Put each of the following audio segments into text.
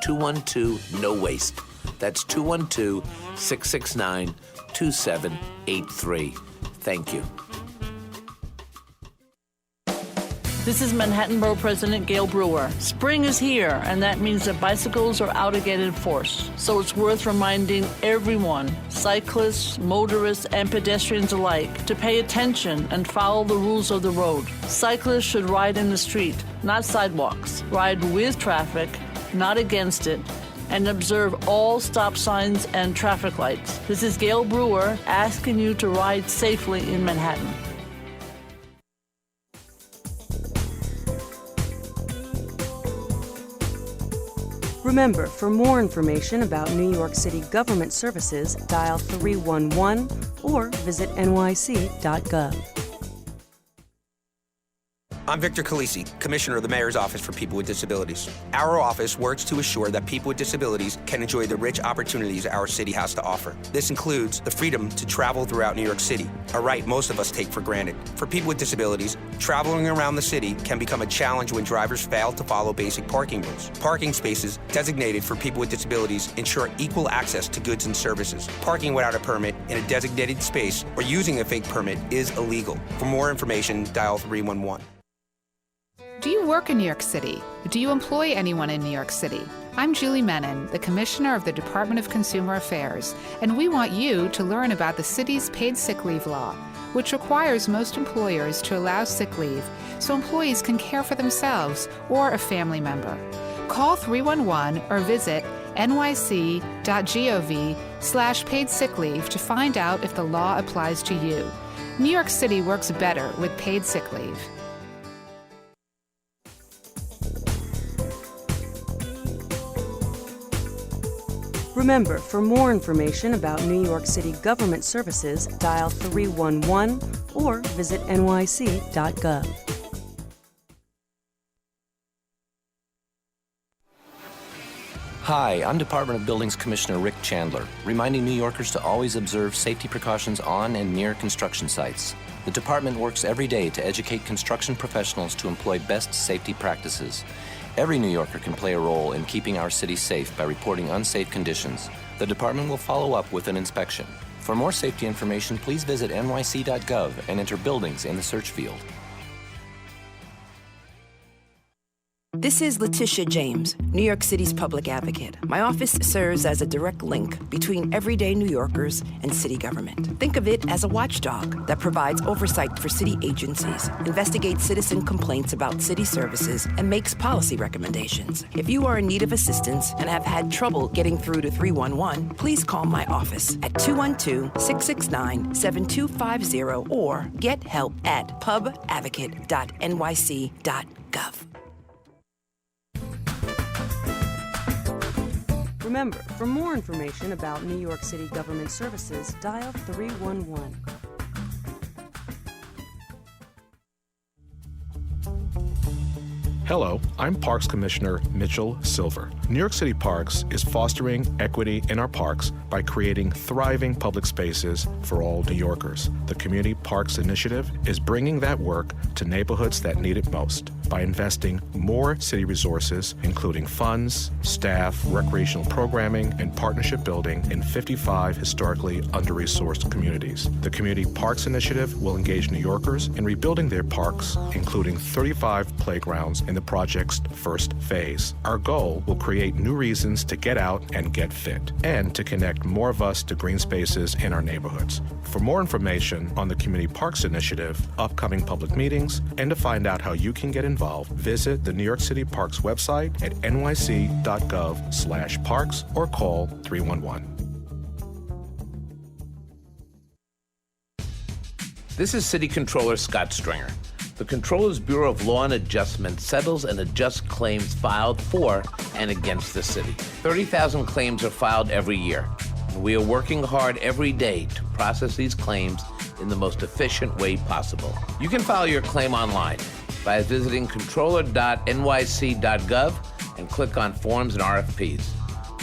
212-NO-WASTE. That's 212-669-2783. Thank you. This is Manhattan Borough President Gail Brewer. Spring is here, and that means that bicycles are out again in force. So it's worth reminding everyone, cyclists, motorists, and pedestrians alike, to pay attention and follow the rules of the road. Cyclists should ride in the street, not sidewalks. Ride with traffic, not against it, and observe all stop signs and traffic lights. This is Gail Brewer asking you to ride safely in Manhattan. Remember, for more information about New York City government services, dial 311 or visit nyc.gov. I'm Victor Calisi, Commissioner of the Mayor's Office for People with Disabilities. Our office works to assure that people with disabilities can enjoy the rich opportunities our city has to offer. This includes the freedom to travel throughout New York City, a right most of us take for granted. For people with disabilities, traveling around the city can become a challenge when drivers fail to follow basic parking rules. Parking spaces designated for people with disabilities ensure equal access to goods and services. Parking without a permit in a designated space or using a fake permit is illegal. For more information, dial 311. Do you work in New York City? Do you employ anyone in New York City? I'm Julie Menon, the Commissioner of the Department of Consumer Affairs, and we want you to learn about the city's paid sick leave law, which requires most employers to allow sick leave so employees can care for themselves or a family member. Call 311 or visit nyc.gov/paid sick leave to find out if the law applies to you. New York City works better with paid sick leave. Remember, for more information about New York City government services, dial 311 or visit nyc.gov. Hi, I'm Department of Buildings Commissioner Rick Chandler, reminding New Yorkers to always observe safety precautions on and near construction sites. The department works every day to educate construction professionals to employ best safety practices. Every New Yorker can play a role in keeping our city safe by reporting unsafe conditions. The department will follow up with an inspection. For more safety information, please visit nyc.gov and enter buildings in the search field. This is Letitia James, New York City's public advocate. My office serves as a direct link between everyday New Yorkers and city government. Think of it as a watchdog that provides oversight for city agencies, investigates citizen complaints about city services, and makes policy recommendations. If you are in need of assistance and have had trouble getting through to 311, please call my office at 212-669-7250 or get help at pubadvocate.nyc.gov. Remember, for more information about New York City government services, dial 311. Hello, I'm Parks Commissioner Mitchell Silver. New York City Parks is fostering equity in our parks by creating thriving public spaces for all New Yorkers. The Community Parks Initiative is bringing that work to neighborhoods that need it most by investing more city resources, including funds, staff, recreational programming, and partnership building in 55 historically under-resourced communities. The Community Parks Initiative will engage New Yorkers in rebuilding their parks, including 35 playgrounds in the project's first phase. Our goal will create new reasons to get out and get fit, and to connect more of us to green spaces in our neighborhoods. For more information on the Community Parks Initiative, upcoming public meetings, and to find out how you can get involved, visit the New York City Parks website at nyc.gov/parks or call 311. This is City Controller Scott Stringer. The Controller's Bureau of Law and Adjustment settles and adjusts claims filed for and against the city. 30,000 claims are filed every year. We are working hard every day to process these claims in the most efficient way possible. You can file your claim online by visiting controller.nyc.gov and click on Forms and RFPs.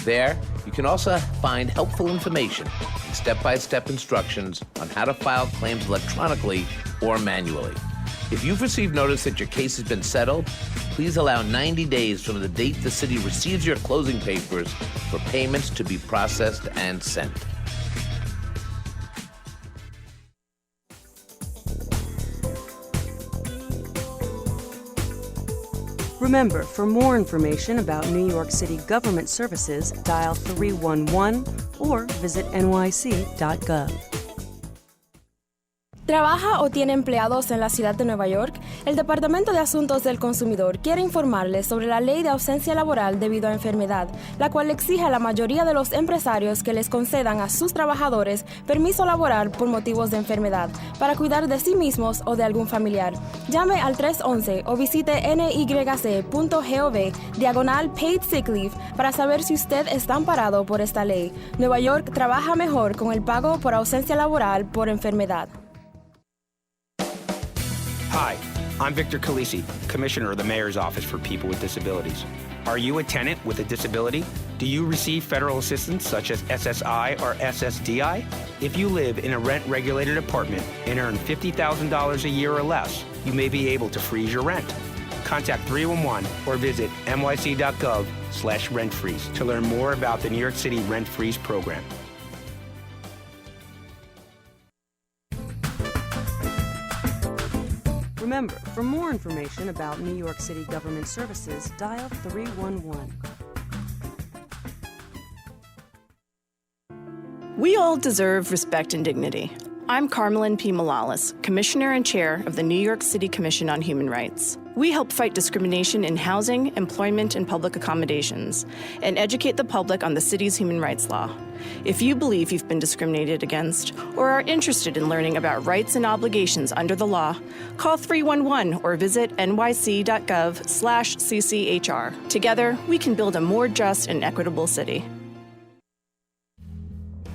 There, you can also find helpful information and step-by-step instructions on how to file claims electronically or manually. If you've received notice that your case has been settled, Please allow 90 days from the date the city receives your closing papers for payments to be processed and sent. Remember, for more information about New York City government services, dial 311 or visit nyc.gov. ¿Trabaja o tiene empleados en la ciudad de Nueva York? El Departamento de Asuntos del Consumidor quiere informarles sobre la ley de ausencia laboral debido a enfermedad, la cual exige a la mayoría de los empresarios que les concedan a sus trabajadores permiso laboral por motivos de enfermedad, para cuidar de sí mismos o de algún familiar. Llame al 311 o visite nyc.gov/paid sick leave para saber si usted está amparado por esta ley. Nueva York trabaja mejor con el pago por ausencia laboral por enfermedad. Hi, I'm Victor Calisi, Commissioner of the Mayor's Office for People with Disabilities. Are you a tenant with a disability? Do you receive federal assistance such as SSI or SSDI? If you live in a rent-regulated apartment and earn $50,000 a year or less, you may be able to freeze your rent. Contact 311 or visit nyc.gov/rentfreeze to learn more about the New York City Rent Freeze program. Remember, for more information about New York City government services, dial 311. We all deserve respect and dignity. I'm Carmelyn P. Malalis, Commissioner and Chair of the New York City Commission on Human Rights. We help fight discrimination in housing, employment, and public accommodations, and educate the public on the city's human rights law. If you believe you've been discriminated against or are interested in learning about rights and obligations under the law, call 311 or visit nyc.gov/cchr. Together, we can build a more just and equitable city.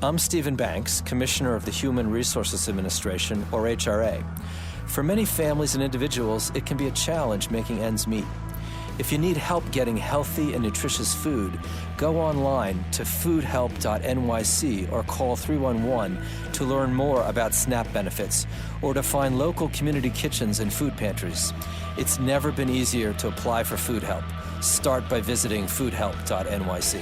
I'm Stephen Banks, Commissioner of the Human Resources Administration, or HRA. For many families and individuals, it can be a challenge making ends meet. If you need help getting healthy and nutritious food, go online to foodhelp.nyc or call 311 to learn more about SNAP benefits or to find local community kitchens and food pantries. It's never been easier to apply for food help. Start by visiting foodhelp.nyc.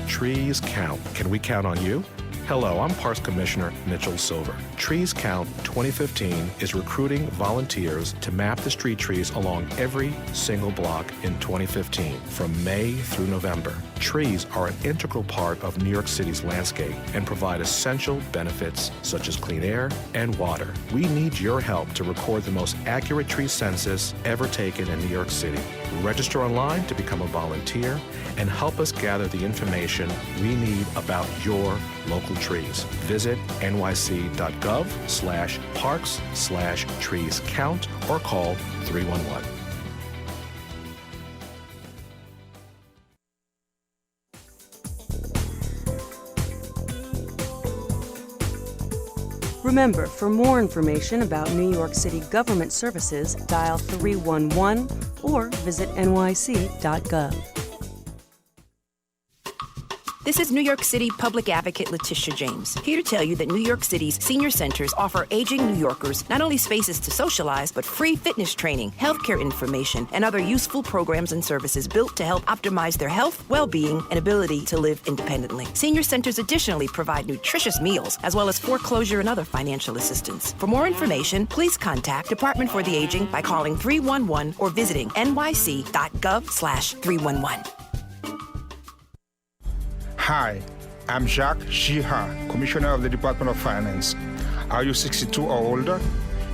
Trees count. Can we count on you? Hello, I'm Parks Commissioner Mitchell Silver. Trees Count 2015 is recruiting volunteers to map the street trees along every single block in 2015 from May through November. Trees are an integral part of New York City's landscape and provide essential benefits such as clean air and water. We need your help to record the most accurate tree census ever taken in New York City. Register online to become a volunteer and help us gather the information we need about your local trees. Visit nyc.gov/parks/trees count or call 311. Remember, for more information about New York City government services, dial 311 or visit nyc.gov. This is New York City Public Advocate Letitia James, here to tell you that New York City's senior centers offer aging New Yorkers not only spaces to socialize, but free fitness training, healthcare information, and other useful programs and services built to help optimize their health, well-being, and ability to live independently. Senior centers additionally provide nutritious meals, as well as foreclosure and other financial assistance. For more information, please contact Department for the Aging by calling 311 or visiting nyc.gov/311. Hi, I'm Jacques Giha, Commissioner of the Department of Finance. Are you 62 or older?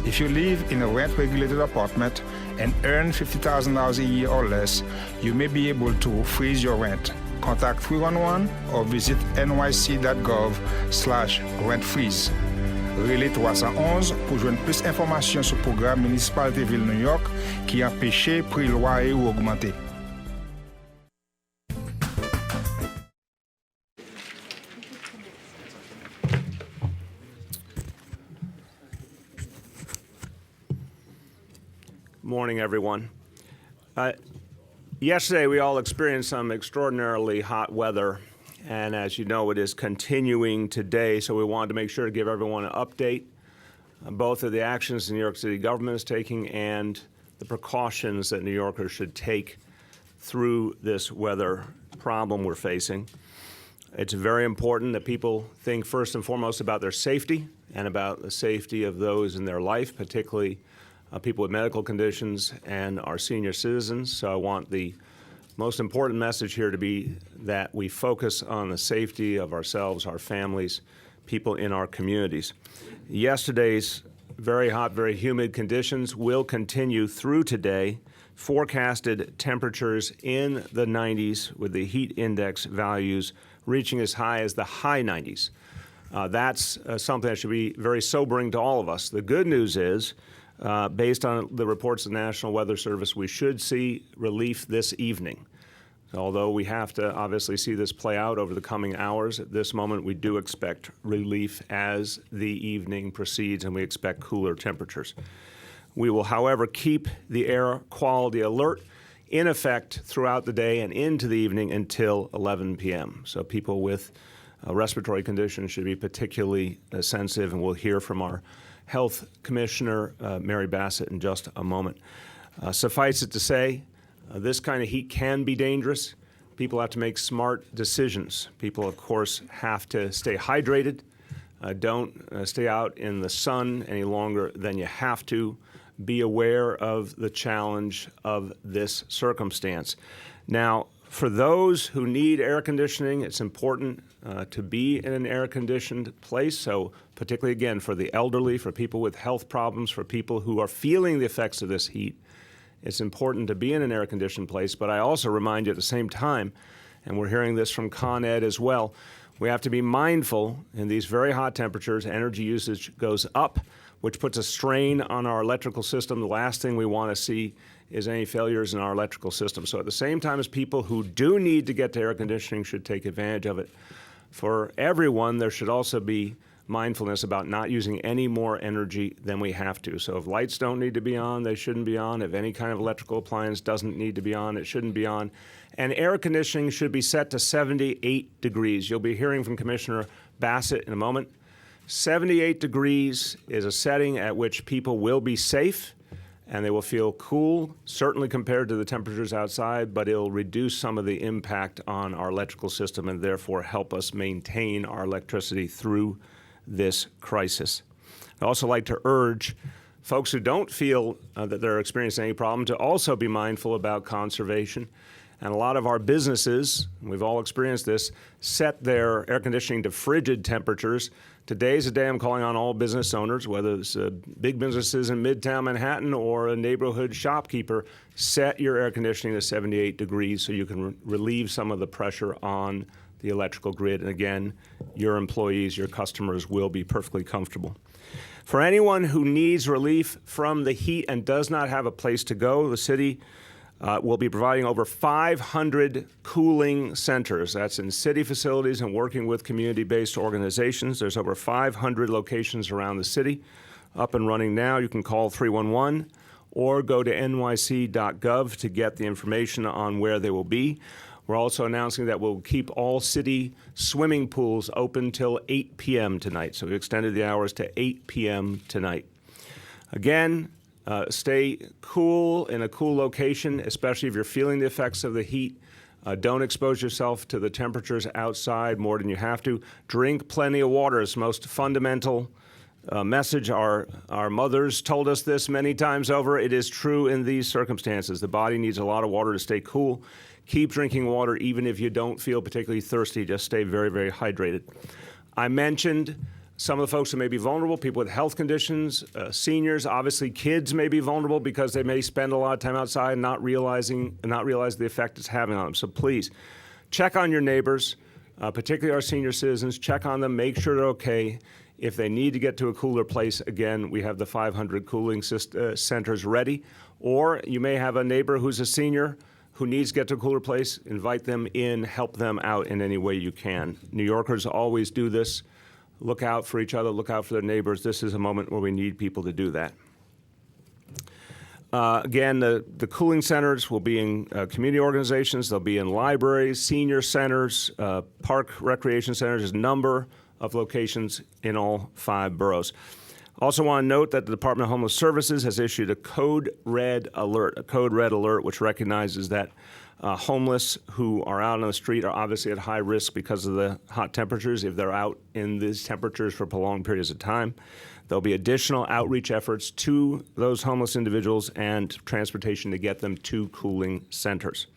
If you live in a rent-regulated apartment and earn $50,000 a year or less, you may be able to freeze your rent. Contact 311 or visit nyc.gov/rentfreeze. Relais 311 pour joindre plus d'informations sur le programme municipal de Ville New York qui empêche prix loyer ou augmenter. Morning, everyone. Yesterday, we all experienced some extraordinarily hot weather, and as you know, it is continuing today, so we wanted to make sure to give everyone an update both of the actions the New York City government is taking and the precautions that New Yorkers should take through this weather problem we're facing. It's very important that people think first and foremost about their safety and about the safety of those in their life, particularly people with medical conditions and our senior citizens. So I want the most important message here to be that we focus on the safety of ourselves, our families, people in our communities. Yesterday's very hot, very humid conditions will continue through today. Forecasted temperatures in the 90s with the heat index values reaching as high as the high 90s. That's something that should be very sobering to all of us. The good news is, based on the reports of the National Weather Service, we should see relief this evening. Although we have to obviously see this play out over the coming hours, at this moment we do expect relief as the evening proceeds and we expect cooler temperatures. We will, however, keep the air quality alert in effect throughout the day and into the evening until 11 p.m. So people with respiratory conditions should be particularly sensitive, and we'll hear from our Health Commissioner, Mary Bassett, in just a moment. Suffice it to say, this kind of heat can be dangerous. People have to make smart decisions. People, of course, have to stay hydrated. Don't stay out in the sun any longer than you have to. Be aware of the challenge of this circumstance. Now, for those who need air conditioning, it's important to be in an air-conditioned place. So particularly, again, for the elderly, for people with health problems, for people who are feeling the effects of this heat, it's important to be in an air-conditioned place. But I also remind you at the same time, and we're hearing this from Con Ed as well, we have to be mindful in these very hot temperatures, energy usage goes up, which puts a strain on our electrical system. The last thing we want to see is any failures in our electrical system. So at the same time as people who do need to get to air conditioning should take advantage of it, for everyone there should also be mindfulness about not using any more energy than we have to. So if lights don't need to be on, they shouldn't be on. If any kind of electrical appliance doesn't need to be on, it shouldn't be on. And air conditioning should be set to 78 degrees. You'll be hearing from Commissioner Bassett in a moment. 78 degrees is a setting at which people will be safe and they will feel cool, certainly compared to the temperatures outside, but it'll reduce some of the impact on our electrical system and therefore help us maintain our electricity through this crisis. I'd also like to urge folks who don't feel that they're experiencing any problem to also be mindful about conservation. And a lot of our businesses, and we've all experienced this, set their air conditioning to frigid temperatures. Today's a day I'm calling on all business owners, whether it's big businesses in Midtown Manhattan or a neighborhood shopkeeper, set your air conditioning to 78 degrees so you can relieve some of the pressure on the electrical grid. And again, your employees, your customers will be perfectly comfortable. For anyone who needs relief from the heat and does not have a place to go, the city will be providing over 500 cooling centers. That's in city facilities and working with community-based organizations. There's over 500 locations around the city up and running now. You can call 311 or go to nyc.gov to get the information on where they will be. We're also announcing that we'll keep all city swimming pools open till 8 p.m. tonight. So we extended the hours to 8 p.m. tonight. Again, stay cool in a cool location, especially if you're feeling the effects of the heat. Don't expose yourself to the temperatures outside more than you have to. Drink plenty of water. It's the most fundamental message. Our mothers told us this many times over. It is true in these circumstances. The body needs a lot of water to stay cool. Keep drinking water even if you don't feel particularly thirsty. Just stay very, very hydrated. I mentioned some of the folks who may be vulnerable, people with health conditions, seniors, obviously kids may be vulnerable because they may spend a lot of time outside and not realize the effect it's having on them. So please, check on your neighbors, particularly our senior citizens. Check on them, make sure they're okay. If they need to get to a cooler place, again, we have the 500 cooling centers ready. Or you may have a neighbor who's a senior who needs to get to a cooler place. Invite them in, help them out in any way you can. New Yorkers always do this. Look out for each other, look out for their neighbors. This is a moment where we need people to do that. Again, the cooling centers will be in community organizations. They'll be in libraries, senior centers, park recreation centers. There's a number of locations in all 5 boroughs. Also want to note that the Department of Homeless Services has issued a code red alert, which recognizes that homeless who are out on the street are obviously at high risk because of the hot temperatures if they're out in these temperatures for prolonged periods of time. There'll be additional outreach efforts to those homeless individuals and transportation to get them to cooling centers.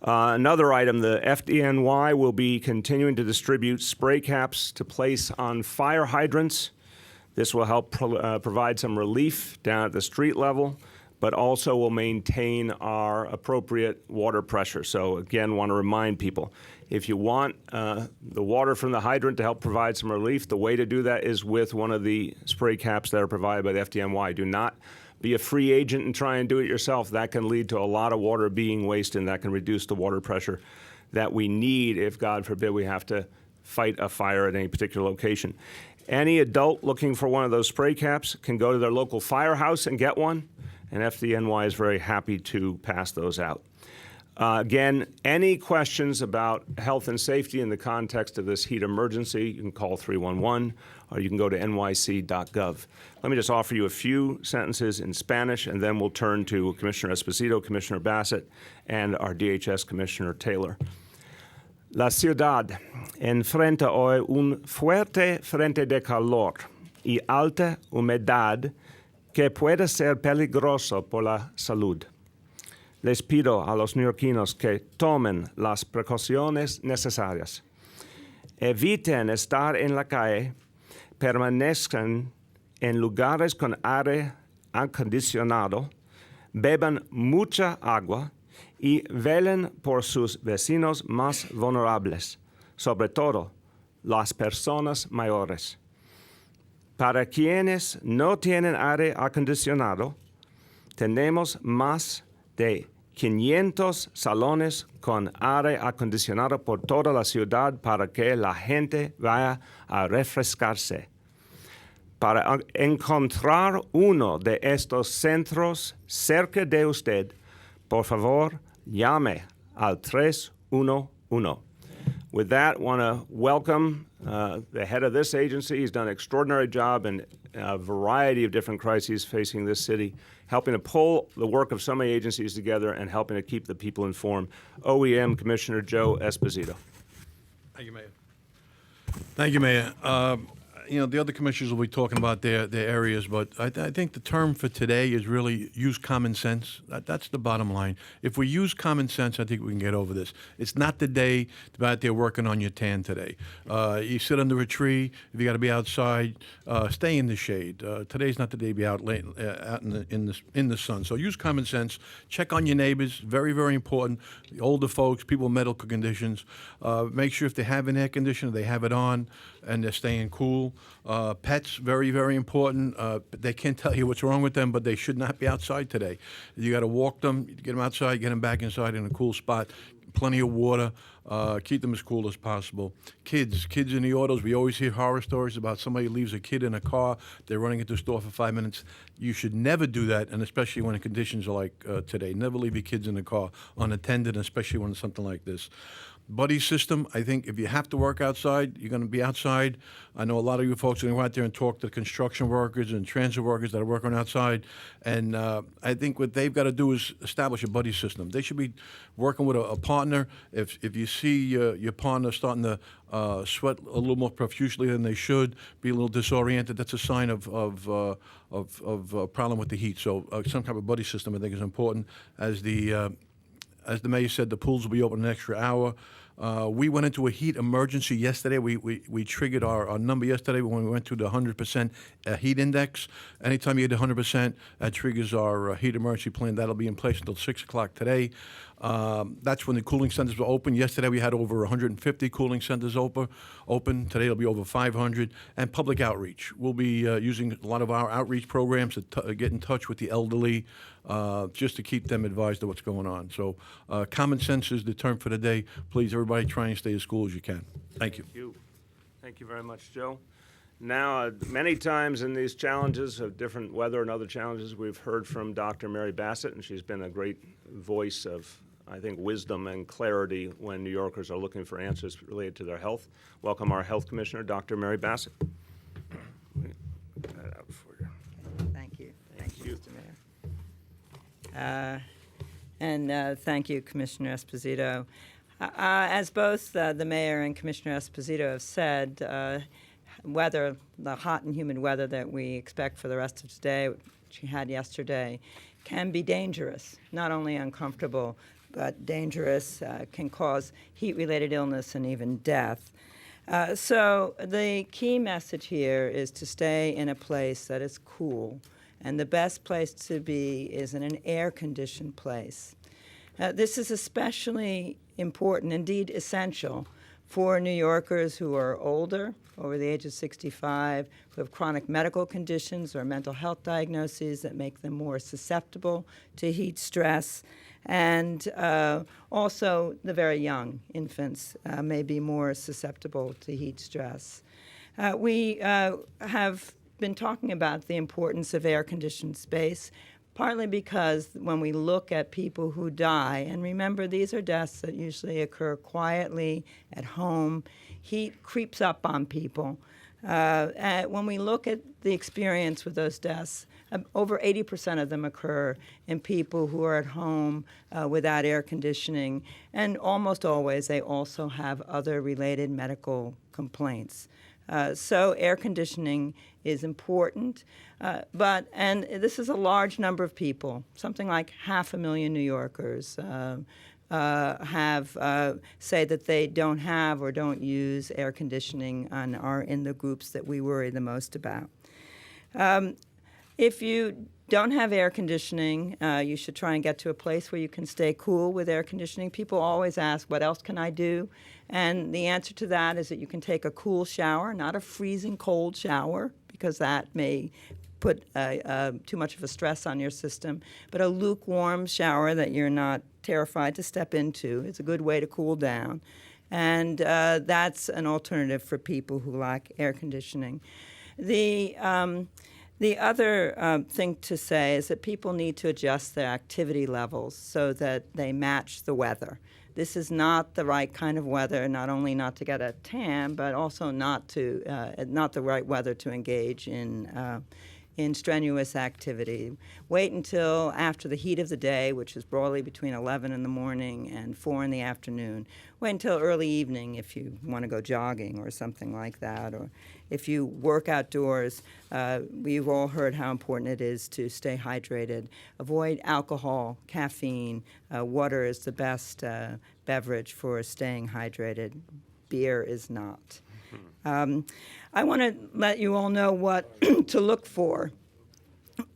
Another item, the FDNY will be continuing to distribute spray caps to place on fire hydrants. This will help provide some relief down at the street level, but also will maintain our appropriate water pressure. So again, want to remind people, if you want the water from the hydrant to help provide some relief, the way to do that is with one of the spray caps that are provided by the FDNY. Do not be a free agent and try and do it yourself. That can lead to a lot of water being wasted, and that can reduce the water pressure that we need if, God forbid, we have to fight a fire at any particular location. Any adult looking for one of those spray caps can go to their local firehouse and get one, and FDNY is very happy to pass those out. Again, any questions about health and safety in the context of this heat emergency, you can call 311 or you can go to nyc.gov. Let me just offer you a few sentences in Spanish, and then we'll turn to Commissioner Esposito, Commissioner Bassett, and our DHS Commissioner Taylor. La ciudad enfrenta hoy un fuerte frente de calor y alta humedad que puede ser peligroso por la salud. Les pido a los neoyorquinos que tomen las precauciones necesarias. Eviten estar en la calle, permanezcan en lugares con aire acondicionado, beban mucha agua y velen por sus vecinos más vulnerables, sobre todo las personas mayores. Para quienes no tienen aire acondicionado, tenemos más de 500 salones con aire acondicionado por toda la ciudad para que la gente vaya a refrescarse. Para encontrar uno de estos centros cerca de usted, por favor, llame al 311. With that, I want to welcome the head of this agency. He's done an extraordinary job in a variety of different crises facing this city, helping to pull the work of so many agencies together and helping to keep the people informed. OEM Commissioner Joe Esposito. Thank you, Mayor. Thank you, Mayor. The other commissioners will be talking about their areas, but I think the term for today is really use common sense. That's the bottom line. If we use common sense, I think we can get over this. It's not the day to be out there working on your tan today. You sit under a tree. If you got to be outside, stay in the shade. Today's not the day to be out late, out in the sun. So use common sense. Check on your neighbors. Very, very important. The older folks, people with medical conditions. Make sure if they have an air conditioner, they have it on and they're staying cool. Pets, very, very important. They can't tell you what's wrong with them, but they should not be outside today. You got to walk them, get them outside, get them back inside in a cool spot. Plenty of water. Keep them as cool as possible. Kids in the autos. We always hear horror stories about somebody leaves a kid in a car. They're running into the store for 5 minutes. You should never do that, and especially when the conditions are like today. Never leave your kids in the car unattended, especially when it's something like this. Buddy system, I think if you have to work outside, you're going to be outside. I know a lot of you folks are going to go out there and talk to the construction workers and transit workers that are working outside. And I think what they've got to do is establish a buddy system. They should be working with a partner. If you see your partner starting to sweat a little more profusely than they should, be a little disoriented, that's a sign of a problem with the heat. So some kind of buddy system, I think, is important. As the mayor said, the pools will be open an extra hour. We went into a heat emergency yesterday. We triggered our number yesterday when we went to the 100% heat index. Anytime you get 100%, that triggers our heat emergency plan. That'll be in place until 6 o'clock today. That's when the cooling centers were open. Yesterday we had over 150 cooling centers open. Today it'll be over 500. And public outreach. We'll be using a lot of our outreach programs to get in touch with the elderly, just to keep them advised of what's going on. So common sense is the term for the day. Please, everybody, try and stay as cool as you can. Thank you. Thank you very much, Joe. Now, many times in these challenges of different weather and other challenges, we've heard from Dr. Mary Bassett, and she's been a great voice of, I think, wisdom and clarity when New Yorkers are looking for answers related to their health. Welcome our Health Commissioner, Dr. Mary Bassett. And thank you, Commissioner Esposito. As both the mayor and Commissioner Esposito have said, the hot and humid weather that we expect for the rest of today, which we had yesterday, can be dangerous, not only uncomfortable, but dangerous, can cause heat-related illness and even death. So the key message here is to stay in a place that is cool, and the best place to be is in an air-conditioned place. This is especially important, indeed essential, for New Yorkers who are older, over the age of 65, who have chronic medical conditions or mental health diagnoses that make them more susceptible to heat stress. And also the very young infants may be more susceptible to heat stress. We have been talking about the importance of air-conditioned space, partly because when we look at people who die, and remember these are deaths that usually occur quietly at home, heat creeps up on people. When we look at the experience with those deaths, over 80% of them occur in people who are at home without air conditioning, and almost always they also have other related medical complaints. So air conditioning is important, and this is a large number of people. Something like 500,000 New Yorkers say that they don't have or don't use air conditioning and are in the groups that we worry the most about. If you don't have air conditioning, you should try and get to a place where you can stay cool with air conditioning. People always ask, what else can I do? And the answer to that is that you can take a cool shower, not a freezing cold shower, because that may put too much of a stress on your system, but a lukewarm shower that you're not terrified to step into. It's a good way to cool down. And that's an alternative for people who lack air conditioning. The other thing to say is that people need to adjust their activity levels so that they match the weather. This is not the right kind of weather, not only not to get a tan, but also not the right weather to engage in strenuous activity. Wait until after the heat of the day, which is broadly between 11 in the morning and 4 in the afternoon. Wait until early evening if you want to go jogging or something like that, or if you work outdoors. We've all heard how important it is to stay hydrated. Avoid alcohol, caffeine. Water is the best beverage for staying hydrated. Beer is not. I want to let you all know what to look for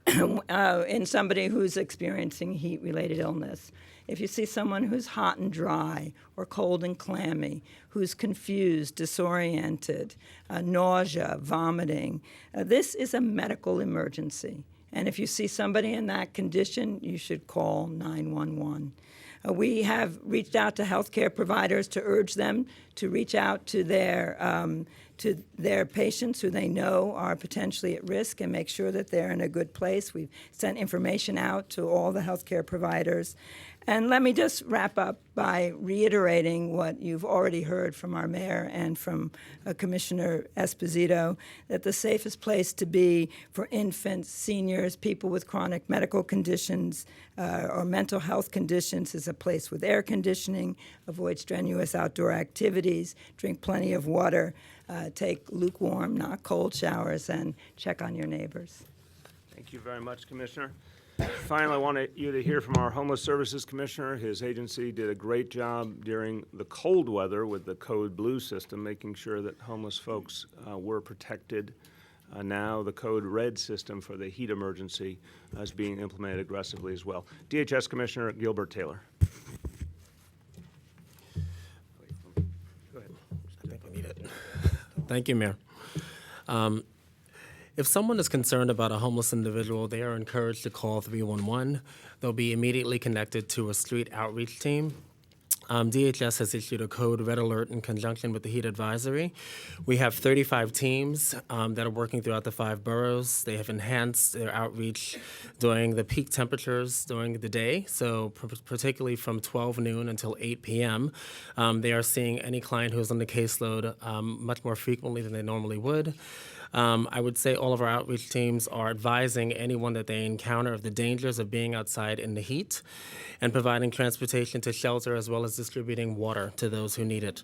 in somebody who's experiencing heat-related illness. If you see someone who's hot and dry or cold and clammy, who's confused, disoriented, nausea, vomiting, this is a medical emergency. And if you see somebody in that condition, you should call 911. We have reached out to healthcare providers to urge them to reach out to their patients who they know are potentially at risk and make sure that they're in a good place. We've sent information out to all the healthcare providers. And let me just wrap up by reiterating what you've already heard from our mayor and from Commissioner Esposito, that the safest place to be for infants, seniors, people with chronic medical conditions or mental health conditions is a place with air conditioning. Avoid strenuous outdoor activities, drink plenty of water, take lukewarm, not cold showers, and check on your neighbors. Thank you very much, Commissioner. Finally, I want you to hear from our Homeless Services Commissioner. His agency did a great job during the cold weather with the Code Blue system, making sure that homeless folks were protected. Now the Code Red system for the heat emergency is being implemented aggressively as well. DHS Commissioner Gilbert Taylor. Go ahead. I think we need it. Thank you, Mayor. If someone is concerned about a homeless individual, they are encouraged to call 311. They'll be immediately connected to a street outreach team. DHS has issued a code red alert in conjunction with the heat advisory. We have 35 teams that are working throughout the 5 boroughs. They have enhanced their outreach during the peak temperatures during the day, so particularly from 12 noon until 8 p.m. They are seeing any client who is on the caseload much more frequently than they normally would. I would say all of our outreach teams are advising anyone that they encounter of the dangers of being outside in the heat and providing transportation to shelter as well as distributing water to those who need it.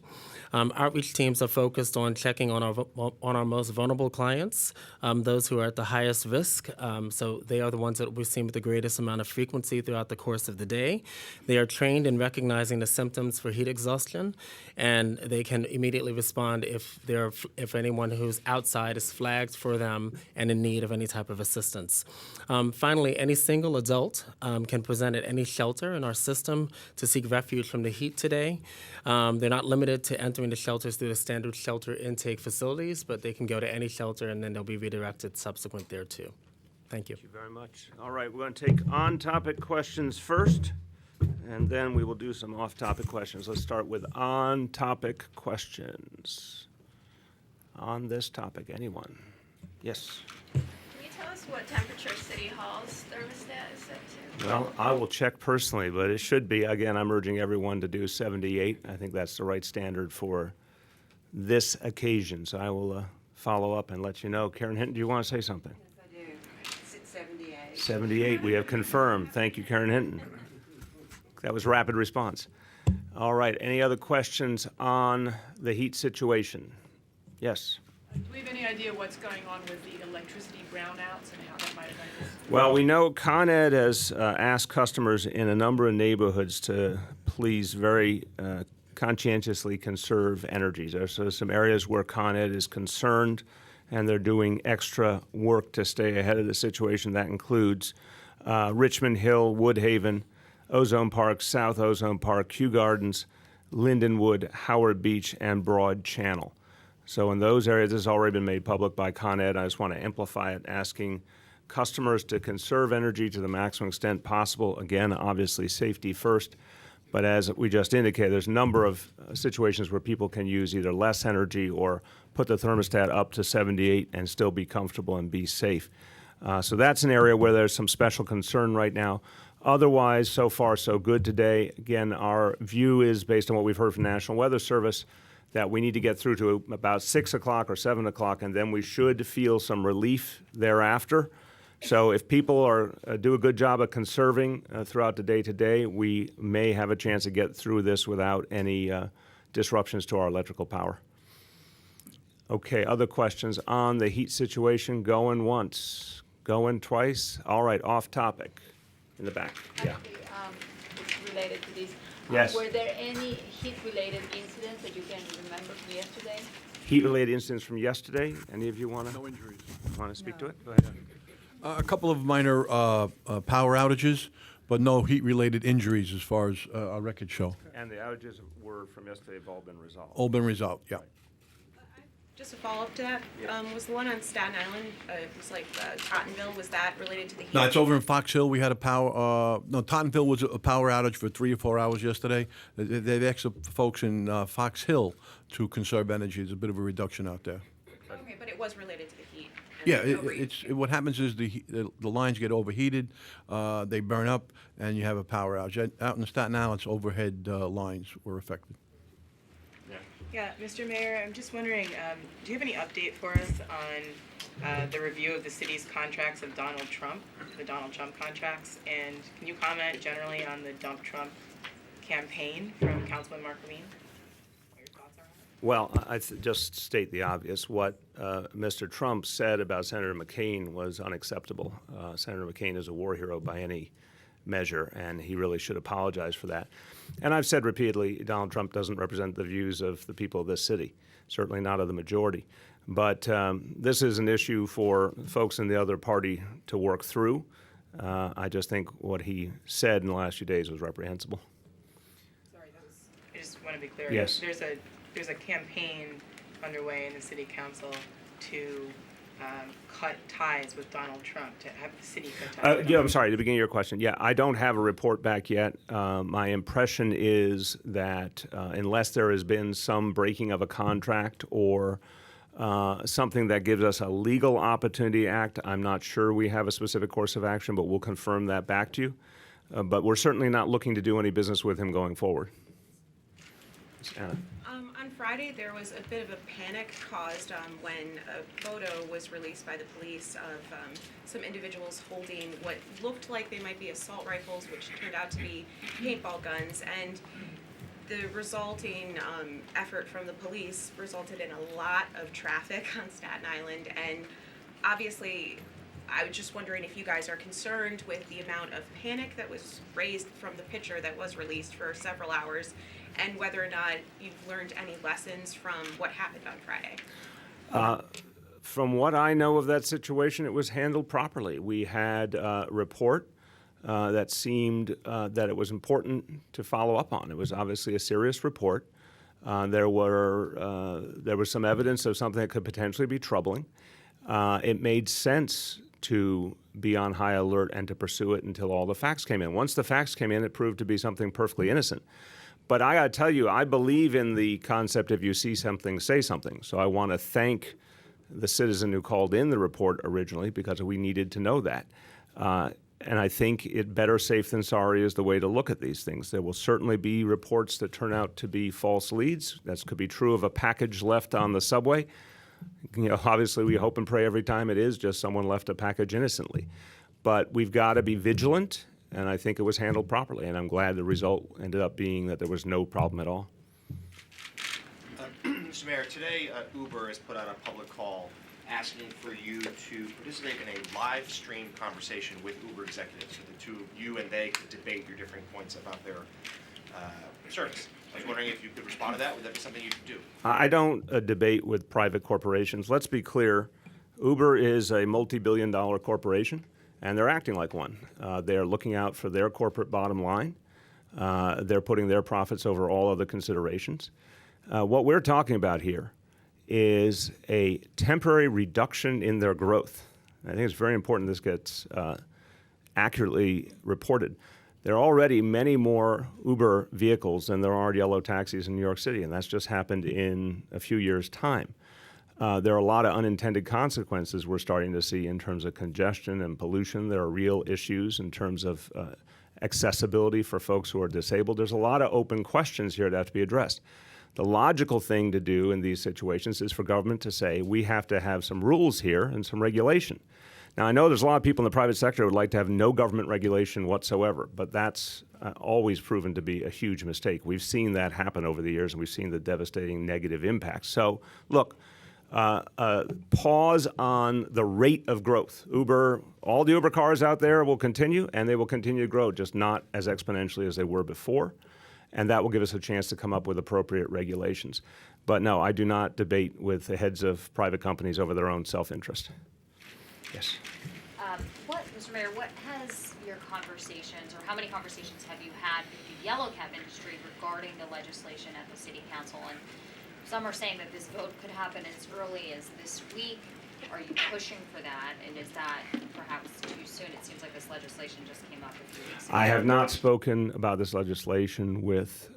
Outreach teams are focused on checking on our most vulnerable clients, those who are at the highest risk. So they are the ones that we're seeing with the greatest amount of frequency throughout the course of the day. They are trained in recognizing the symptoms for heat exhaustion, and they can immediately respond if anyone who's outside is flagged for them and in need of any type of assistance. Finally, any single adult can present at any shelter in our system to seek refuge from the heat today. They're not limited to entering the shelters through the standard shelter intake facilities, but they can go to any shelter and then they'll be redirected subsequent thereto. Thank you. Thank you very much. All right, we're going to take on-topic questions first, and then we will do some off-topic questions. Let's start with on-topic questions. On this topic, anyone? Yes. Can you tell us what temperature City Hall's thermostat is set to? Well, I will check personally, but it should be, again, I'm urging everyone to do 78. I think that's the right standard for this occasion. So I will follow up and let you know. Karen Hinton, do you want to say something? Yes, I do. It's at 78. 78, we have confirmed. Thank you, Karen Hinton. That was rapid response. All right, any other questions on the heat situation? Yes. Do we have any idea what's going on with the electricity brownouts and how that might affect us? Well, we know Con Ed has asked customers in a number of neighborhoods to please very conscientiously conserve energy. There's some areas where Con Ed is concerned, and they're doing extra work to stay ahead of the situation. That includes Richmond Hill, Woodhaven, Ozone Park, South Ozone Park, Kew Gardens, Lindenwood, Howard Beach, and Broad Channel. So in those areas, this has already been made public by Con Ed. I just want to amplify it, asking customers to conserve energy to the maximum extent possible. Again, obviously, safety first. But as we just indicated, there's a number of situations where people can use either less energy or put the thermostat up to 78 and still be comfortable and be safe. So that's an area where there's some special concern right now. Otherwise, so far, so good today. Again, our view is, based on what we've heard from the National Weather Service, that we need to get through to about 6 o'clock or 7 o'clock, and then we should feel some relief thereafter. So if people do a good job of conserving throughout the day today, we may have a chance to get through this without any disruptions to our electrical power. Okay, other questions on the heat situation? Going once, going twice? All right, off topic in the back. Yeah. It's related to this. Yes. Were there any heat-related incidents that you can remember from yesterday? Heat-related incidents from yesterday? Any of you want to? No injuries. Want to speak to it? Go ahead. A couple of minor power outages, but no heat-related injuries as far as our records show. And the outages were from yesterday have all been resolved. All been resolved, yeah. Just a follow-up to that, was the one on Staten Island, it was like Tottenville, was that related to the heat? No, it's over in Fox Hill. We had a power, Tottenville was a power outage for 3 or 4 hours yesterday. They've asked the folks in Fox Hill to conserve energy. There's a bit of a reduction out there. Okay, but it was related to the heat? Yeah, what happens is the lines get overheated, they burn up, and you have a power outage. Out in Staten Island, it's overhead lines were affected. Yeah, Mr. Mayor, I'm just wondering, do you have any update for us on the review of the city's contracts of Donald Trump, the Donald Trump contracts? And can you comment generally on the Dump Trump campaign from Councilman Mark Levine? What your thoughts are on it? Well, I just state the obvious. What Mr. Trump said about Senator McCain was unacceptable. Senator McCain is a war hero by any measure, and he really should apologize for that. And I've said repeatedly, Donald Trump doesn't represent the views of the people of this city, certainly not of the majority. But this is an issue for folks in the other party to work through. I just think what he said in the last few days was reprehensible. Sorry, I just want to be clear. Yes. There's a campaign underway in the city council to cut ties with Donald Trump, to have the city cut ties with I'm sorry, to begin your question. Yeah, I don't have a report back yet. My impression is that unless there has been some breaking of a contract or something that gives us a legal opportunity to act, I'm not sure we have a specific course of action, but we'll confirm that back to you. But we're certainly not looking to do any business with him going forward. Anna. On Friday, there was a bit of a panic caused when a photo was released by the police of some individuals holding what looked like they might be assault rifles, which turned out to be paintball guns. And the resulting effort from the police resulted in a lot of traffic on Staten Island. And obviously, I was just wondering if you guys are concerned with the amount of panic that was raised from the picture that was released for several hours, and whether or not you've learned any lessons from what happened on Friday. From what I know of that situation, it was handled properly. We had a report that seemed that it was important to follow up on. It was obviously a serious report. There was some evidence of something that could potentially be troubling. It made sense to be on high alert and to pursue it until all the facts came in. Once the facts came in, it proved to be something perfectly innocent. But I gotta tell you, I believe in the concept if you see something, say something. So I want to thank the citizen who called in the report originally, because we needed to know that. And I think it better safe than sorry is the way to look at these things. There will certainly be reports that turn out to be false leads. That could be true of a package left on the subway. You know, obviously we hope and pray every time it is just someone left a package innocently. But we've got to be vigilant, and I think it was handled properly, and I'm glad the result ended up being that there was no problem at all. Mr. Mayor, today Uber has put out a public call asking for you to participate in a live stream conversation with Uber executives, so the two, you and they, could debate your differing points about their service. I was wondering if you could respond to that. Would that be something you could do? I don't debate with private corporations. Let's be clear. Uber is a multi-billion-dollar corporation, and they're acting like one. They're looking out for their corporate bottom line. They're putting their profits over all other considerations. What we're talking about here is a temporary reduction in their growth. I think it's very important this gets accurately reported. There are already many more Uber vehicles than there are yellow taxis in New York City, and that's just happened in a few years' time. There are a lot of unintended consequences we're starting to see in terms of congestion and pollution. There are real issues in terms of accessibility for folks who are disabled. There's a lot of open questions here that have to be addressed. The logical thing to do in these situations is for government to say, we have to have some rules here and some regulation. Now, I know there's a lot of people in the private sector who would like to have no government regulation whatsoever, but that's always proven to be a huge mistake. We've seen that happen over the years, and we've seen the devastating negative impacts. So, look, pause on the rate of growth. Uber, all the Uber cars out there will continue, and they will continue to grow, just not as exponentially as they were before. And that will give us a chance to come up with appropriate regulations. But no, I do not debate with the heads of private companies over their own self-interest. Yes. Mr. Mayor, what has your conversations, or how many conversations have you had with the yellow cab industry regarding the legislation at the City Council? And some are saying that this vote could happen as early as this week. Are you pushing for that? And is that perhaps too soon? It seems like this legislation just came up a few weeks ago. I have not spoken about this legislation with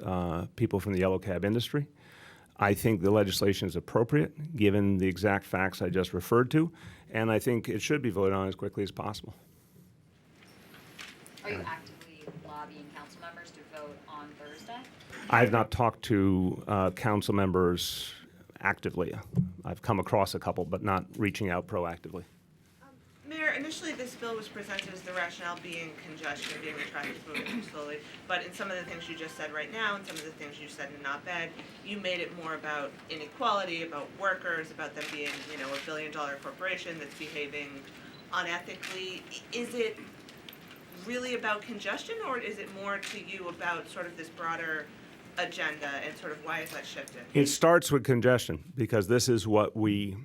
people from the yellow cab industry. I think the legislation is appropriate, given the exact facts I just referred to, and I think it should be voted on as quickly as possible. Are you actively lobbying council members to vote on Thursday? I have not talked to council members actively. I've come across a couple, but not reaching out proactively. Mayor, initially this bill was presented as the rationale being congestion, being the traffic moving too slowly, but in some of the things you just said right now, and some of the things you said in an op-ed, you made it more about inequality, about workers, about them being, you know, a billion-dollar corporation that's behaving unethically. Is it really about congestion, or is it more to you about sort of this broader agenda, and sort of why is that shifted? It starts with congestion, because this is what we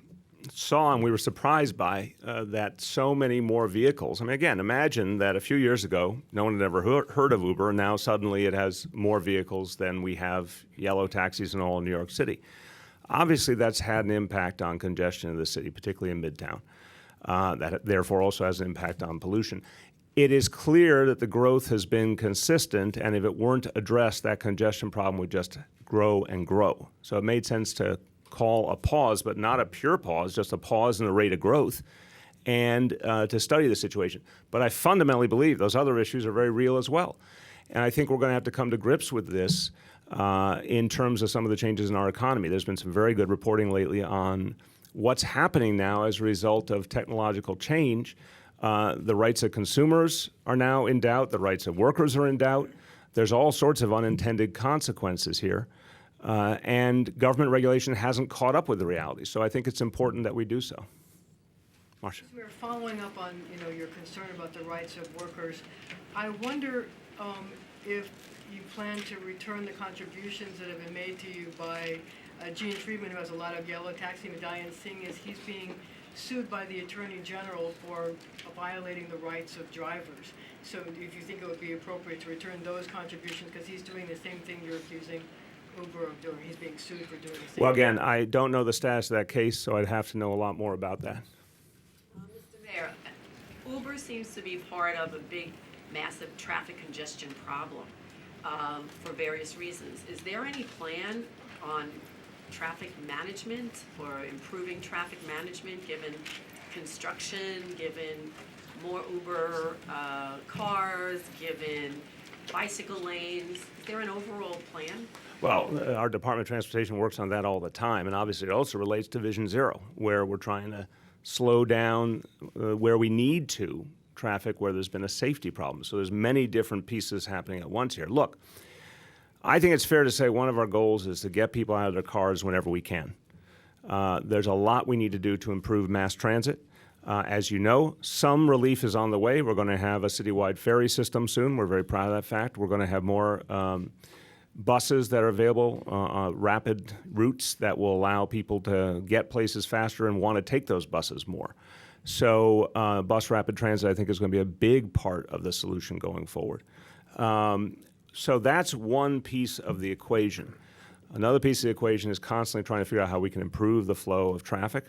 saw and we were surprised by, that so many more vehicles. I mean, again, imagine that a few years ago, no one had ever heard of Uber, and now suddenly it has more vehicles than we have yellow taxis in all of New York City. Obviously, that's had an impact on congestion in the city, particularly in Midtown. That therefore also has an impact on pollution. It is clear that the growth has been consistent, and if it weren't addressed, that congestion problem would just grow and grow. So it made sense to call a pause, but not a pure pause, just a pause in the rate of growth, and to study the situation. But I fundamentally believe those other issues are very real as well. And I think we're going to have to come to grips with this in terms of some of the changes in our economy. There's been some very good reporting lately on what's happening now as a result of technological change. The rights of consumers are now in doubt. The rights of workers are in doubt. There's all sorts of unintended consequences here. And government regulation hasn't caught up with the reality. So I think it's important that we do so. Marcia. We're following up on your concern about the rights of workers. I wonder if you plan to return the contributions that have been made to you by Gene Friedman, who has a lot of yellow taxi medallions. Seeing as he's being sued by the Attorney General for violating the rights of drivers. So if you think it would be appropriate to return those contributions, because he's doing the same thing you're accusing Uber of doing. He's being sued for doing the same Well, thing. again, I don't know the status of that case, so I'd have to know a lot more about that. Mr. Mayor, Uber seems to be part of a big, massive traffic congestion problem for various reasons. Is there any plan on traffic management or improving traffic management given construction, given more Uber cars, given bicycle lanes? Is there an overall plan? Well, our Department of Transportation works on that all the time, and obviously it also relates to Vision Zero, where we're trying to slow down where we need to traffic where there's been a safety problem. So there's many different pieces happening at once here. Look, I think it's fair to say one of our goals is to get people out of their cars whenever we can. There's a lot we need to do to improve mass transit. As you know, some relief is on the way. We're going to have a citywide ferry system soon. We're very proud of that fact. We're going to have more buses that are available, rapid routes that will allow people to get places faster and want to take those buses more. So bus rapid transit, I think, is going to be a big part of the solution going forward. So that's one piece of the equation. Another piece of the equation is constantly trying to figure out how we can improve the flow of traffic.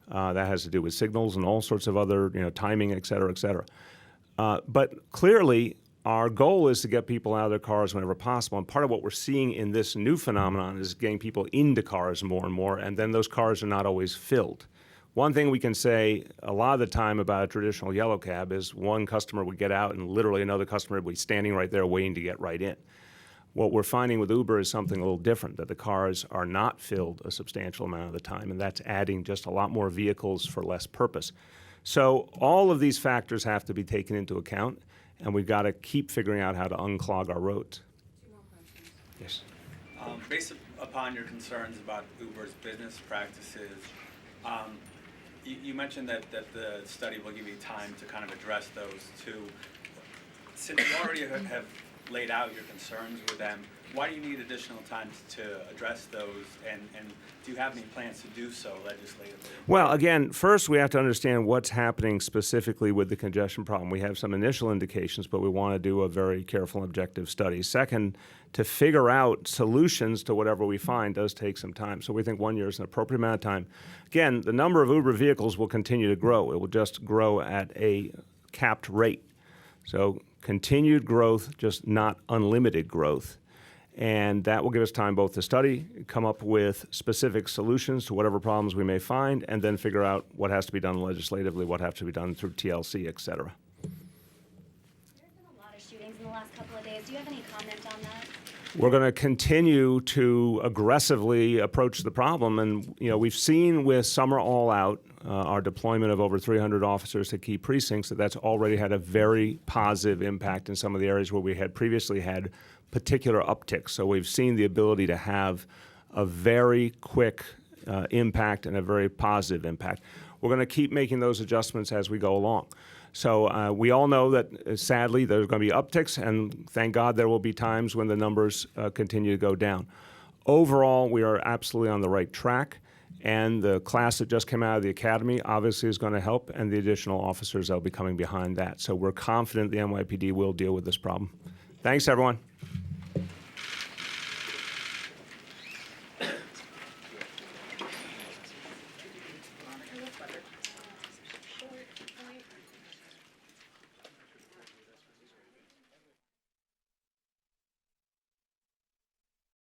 That has to do with signals and all sorts of other, timing, et cetera, et cetera. But clearly, our goal is to get people out of their cars whenever possible. And part of what we're seeing in this new phenomenon is getting people into cars more and more, and then those cars are not always filled. One thing we can say a lot of the time about a traditional yellow cab is one customer would get out and literally another customer would be standing right there waiting to get right in. What we're finding with Uber is something a little different, that the cars are not filled a substantial amount of the time, and that's adding just a lot more vehicles for less purpose. So all of these factors have to be taken into account, and we've got to keep figuring out how to unclog our roads. Yes. Based upon your concerns about Uber's business practices, you mentioned that the study will give you time to kind of address those too. Since you already have laid out your concerns with them, why do you need additional time to address those, and do you have any plans to do so legislatively? Well, again, first we have to understand what's happening specifically with the congestion problem. We have some initial indications, but we want to do a very careful and objective study. Second, to figure out solutions to whatever we find does take some time. So we think 1 year is an appropriate amount of time. Again, the number of Uber vehicles will continue to grow. It will just grow at a capped rate. So continued growth, just not unlimited growth. And that will give us time both to study, come up with specific solutions to whatever problems we may find, and then figure out what has to be done legislatively, what has to be done through TLC, et cetera. There's been a lot of shootings in the last couple of days. Do you have any comment on that? We're going to continue to aggressively approach the problem. And, we've seen with Summer All Out, our deployment of over 300 officers to key precincts, that's already had a very positive impact in some of the areas where we had previously had particular upticks. So we've seen the ability to have a very quick impact and a very positive impact. We're going to keep making those adjustments as we go along. So we all know that, sadly, there's going to be upticks, and thank God there will be times when the numbers continue to go down. Overall, we are absolutely on the right track, and the class that just came out of the academy obviously is going to help, and the additional officers that will be coming behind that. So we're confident the NYPD will deal with this problem. Thanks, everyone.